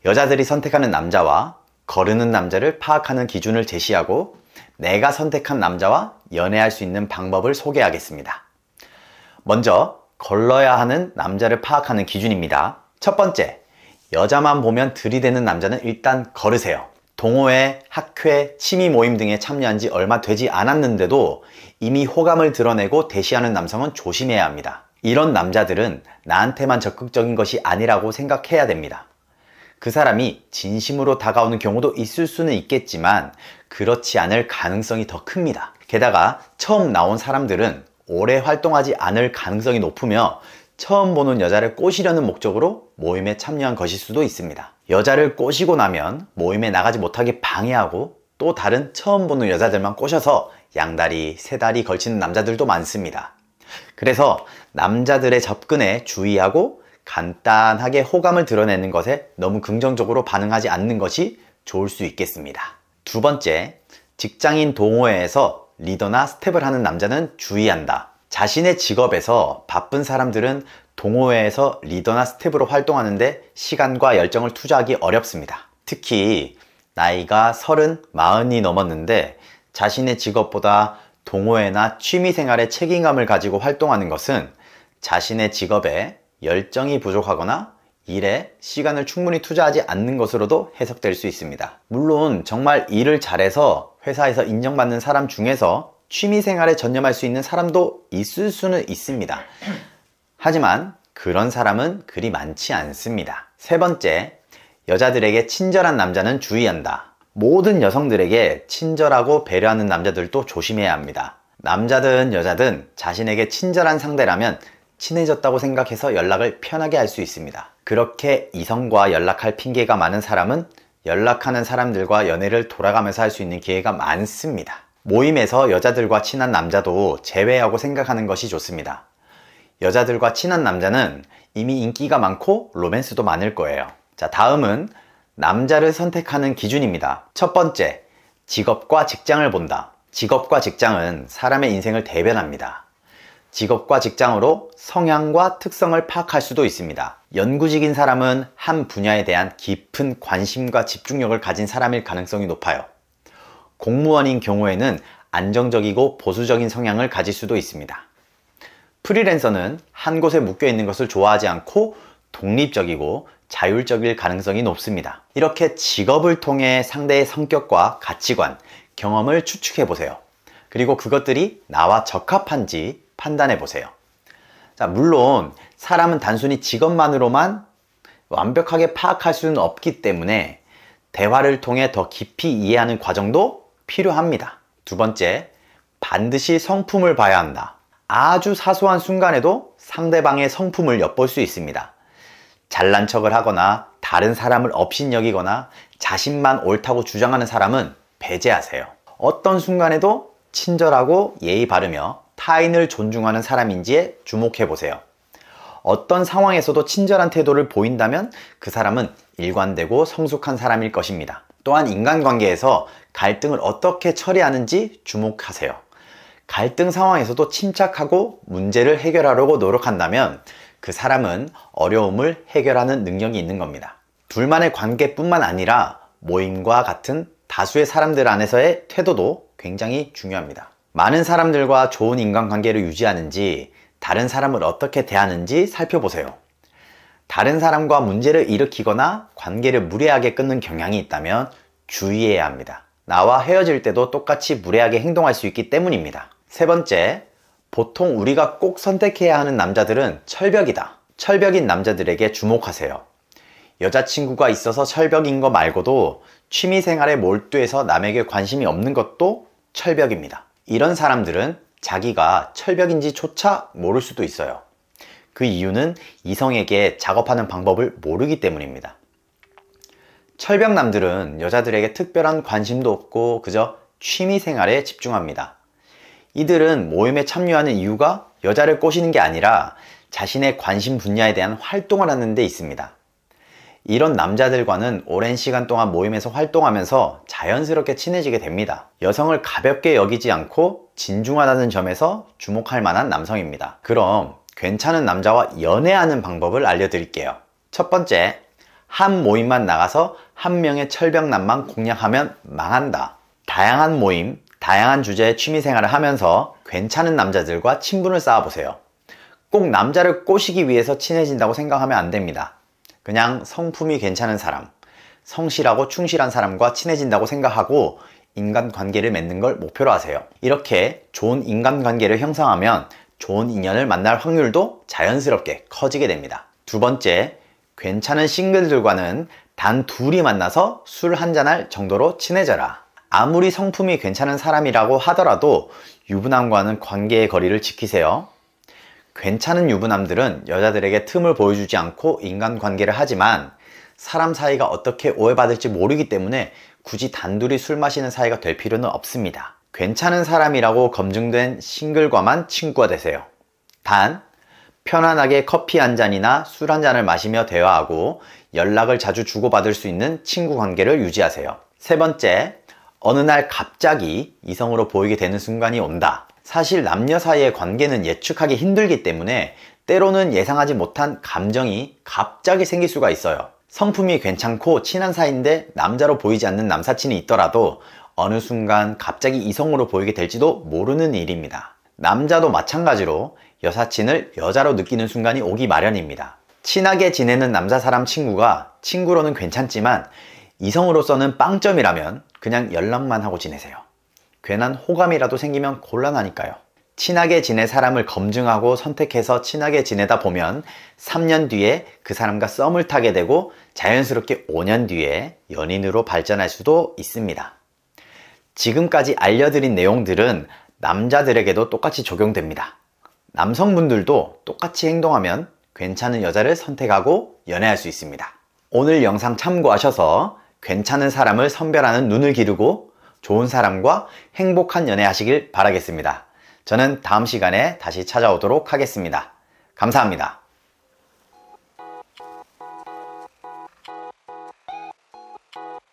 여자들이 선택하는 남자와 거르는 남자를 파악하는 기준을 제시하고 내가 선택한 남자와 연애할 수 있는 방법을 소개하겠습니다. 먼저 걸러야 하는 남자를 파악하는 기준입니다. 첫 번째, 여자만 보면 들이대는 남자는 일단 거르세요. 동호회, 학회, 취미 모임 등에 참여한 지 얼마 되지 않았는데도 이미 호감을 드러내고 대시하는 남성은 조심해야 합니다. 이런 남자들은 나한테만 적극적인 것이 아니라고 생각해야 됩니다. 그 사람이 진심으로 다가오는 경우도 있을 수는 있겠지만 그렇지 않을 가능성이 더 큽니다. 게다가 처음 나온 사람들은 오래 활동하지 않을 가능성이 높으며 처음 보는 여자를 꼬시려는 목적으로 모임에 참여한 것일 수도 있습니다. 여자를 꼬시고 나면 모임에 나가지 못하게 방해하고 또 다른 처음 보는 여자들만 꼬셔서 양다리, 세다리 걸치는 남자들도 많습니다. 그래서 남자들의 접근에 주의하고 간단하게 호감을 드러내는 것에 너무 긍정적으로 반응하지 않는 것이 좋을 수 있겠습니다. 두 번째, 직장인 동호회에서 리더나 스텝을 하는 남자는 주의한다. 자신의 직업에서 바쁜 사람들은 동호회에서 리더나 스텝으로 활동하는데 시간과 열정을 투자하기 어렵습니다. 특히 나이가 30, 40이 넘었는데 자신의 직업보다 동호회나 취미생활에 책임감을 가지고 활동하는 것은 자신의 직업에 열정이 부족하거나 일에 시간을 충분히 투자하지 않는 것으로도 해석될 수 있습니다. 물론 정말 일을 잘해서 회사에서 인정받는 사람 중에서 취미생활에 전념할 수 있는 사람도 있을 수는 있습니다. 하지만 그런 사람은 그리 많지 않습니다. 세 번째, 여자들에게 친절한 남자는 주의한다. 모든 여성들에게 친절하고 배려하는 남자들도 조심해야 합니다. 남자든 여자든 자신에게 친절한 상대라면 친해졌다고 생각해서 연락을 편하게 할 수 있습니다. 그렇게 이성과 연락할 핑계가 많은 사람은 연락하는 사람들과 연애를 돌아가면서 할 수 있는 기회가 많습니다. 모임에서 여자들과 친한 남자도 제외하고 생각하는 것이 좋습니다. 여자들과 친한 남자는 이미 인기가 많고 로맨스도 많을 거예요. 자, 다음은 남자를 선택하는 기준입니다. 첫 번째, 직업과 직장을 본다. 직업과 직장은 사람의 인생을 대변합니다. 직업과 직장으로 성향과 특성을 파악할 수도 있습니다. 연구직인 사람은 한 분야에 대한 깊은 관심과 집중력을 가진 사람일 가능성이 높아요. 공무원인 경우에는 안정적이고 보수적인 성향을 가질 수도 있습니다. 프리랜서는 한 곳에 묶여 있는 것을 좋아하지 않고 독립적이고 자율적일 가능성이 높습니다. 이렇게 직업을 통해 상대의 성격과 가치관, 경험을 추측해 보세요. 그리고 그것들이 나와 적합한지 판단해 보세요. 자, 물론 사람은 단순히 직업만으로만 완벽하게 파악할 수는 없기 때문에 대화를 통해 더 깊이 이해하는 과정도 필요합니다. 두 번째, 반드시 성품을 봐야 한다. 아주 사소한 순간에도 상대방의 성품을 엿볼 수 있습니다. 잘난 척을 하거나 다른 사람을 업신여기거나 자신만 옳다고 주장하는 사람은 배제하세요. 어떤 순간에도 친절하고 예의 바르며 타인을 존중하는 사람인지에 주목해 보세요. 어떤 상황에서도 친절한 태도를 보인다면 그 사람은 일관되고 성숙한 사람일 것입니다. 또한 인간관계에서 갈등을 어떻게 처리하는지 주목하세요. 갈등 상황에서도 침착하고 문제를 해결하려고 노력한다면 그 사람은 어려움을 해결하는 능력이 있는 겁니다. 둘만의 관계뿐만 아니라 모임과 같은 다수의 사람들 안에서의 태도도 굉장히 중요합니다. 많은 사람들과 좋은 인간관계를 유지하는지 다른 사람을 어떻게 대하는지 살펴보세요. 다른 사람과 문제를 일으키거나 관계를 무례하게 끊는 경향이 있다면 주의해야 합니다. 나와 헤어질 때도 똑같이 무례하게 행동할 수 있기 때문입니다. 세 번째, 보통 우리가 꼭 선택해야 하는 남자들은 철벽이다. 철벽인 남자들에게 주목하세요. 여자친구가 있어서 철벽인 거 말고도 취미생활에 몰두해서 남에게 관심이 없는 것도 철벽입니다. 이런 사람들은 자기가 철벽인지조차 모를 수도 있어요. 그 이유는 이성에게 작업하는 방법을 모르기 때문입니다. 철벽남들은 여자들에게 특별한 관심도 없고 그저 취미생활에 집중합니다. 이들은 모임에 참여하는 이유가 여자를 꼬시는 게 아니라 자신의 관심 분야에 대한 활동을 하는 데 있습니다. 이런 남자들과는 오랜 시간 동안 모임에서 활동하면서 자연스럽게 친해지게 됩니다. 여성을 가볍게 여기지 않고 진중하다는 점에서 주목할 만한 남성입니다. 그럼 괜찮은 남자와 연애하는 방법을 알려드릴게요. 첫 번째, 한 모임만 나가서 한 명의 철벽남만 공략하면 망한다. 다양한 모임, 다양한 주제의 취미생활을 하면서 괜찮은 남자들과 친분을 쌓아보세요. 꼭 남자를 꼬시기 위해서 친해진다고 생각하면 안 됩니다. 그냥 성품이 괜찮은 사람, 성실하고 충실한 사람과 친해진다고 생각하고 인간관계를 맺는 걸 목표로 하세요. 이렇게 좋은 인간관계를 형성하면 좋은 인연을 만날 확률도 자연스럽게 커지게 됩니다. 두 번째, 괜찮은 싱글들과는 단 둘이 만나서 술 한잔할 정도로 친해져라. 아무리 성품이 괜찮은 사람이라고 하더라도 유부남과는 관계의 거리를 지키세요. 괜찮은 유부남들은 여자들에게 틈을 보여주지 않고 인간관계를 하지만 사람 사이가 어떻게 오해받을지 모르기 때문에 굳이 단둘이 술 마시는 사이가 될 필요는 없습니다. 괜찮은 사람이라고 검증된 싱글과만 친구가 되세요. 단, 편안하게 커피 한 잔이나 술 한 잔을 마시며 대화하고 연락을 자주 주고받을 수 있는 친구 관계를 유지하세요. 세 번째, 어느 날 갑자기 이성으로 보이게 되는 순간이 온다. 사실 남녀 사이의 관계는 예측하기 힘들기 때문에 때로는 예상하지 못한 감정이 갑자기 생길 수가 있어요. 성품이 괜찮고 친한 사이인데 남자로 보이지 않는 남사친이 있더라도 어느 순간 갑자기 이성으로 보이게 될지도 모르는 일입니다. 남자도 마찬가지로 여사친을 여자로 느끼는 순간이 오기 마련입니다. 친하게 지내는 남자 사람 친구가 친구로는 괜찮지만 이성으로서는 빵점이라면 그냥 연락만 하고 지내세요. 괜한 호감이라도 생기면 곤란하니까요. 친하게 지낼 사람을 검증하고 선택해서 친하게 지내다 보면 3년 뒤에 그 사람과 썸을 타게 되고 자연스럽게 5년 뒤에 연인으로 발전할 수도 있습니다. 지금까지 알려드린 내용들은 남자들에게도 똑같이 적용됩니다. 남성분들도 똑같이 행동하면 괜찮은 여자를 선택하고 연애할 수 있습니다. 오늘 영상 참고하셔서 괜찮은 사람을 선별하는 눈을 기르고 좋은 사람과 행복한 연애하시길 바라겠습니다. 저는 다음 시간에 다시 찾아오도록 하겠습니다. 감사합니다.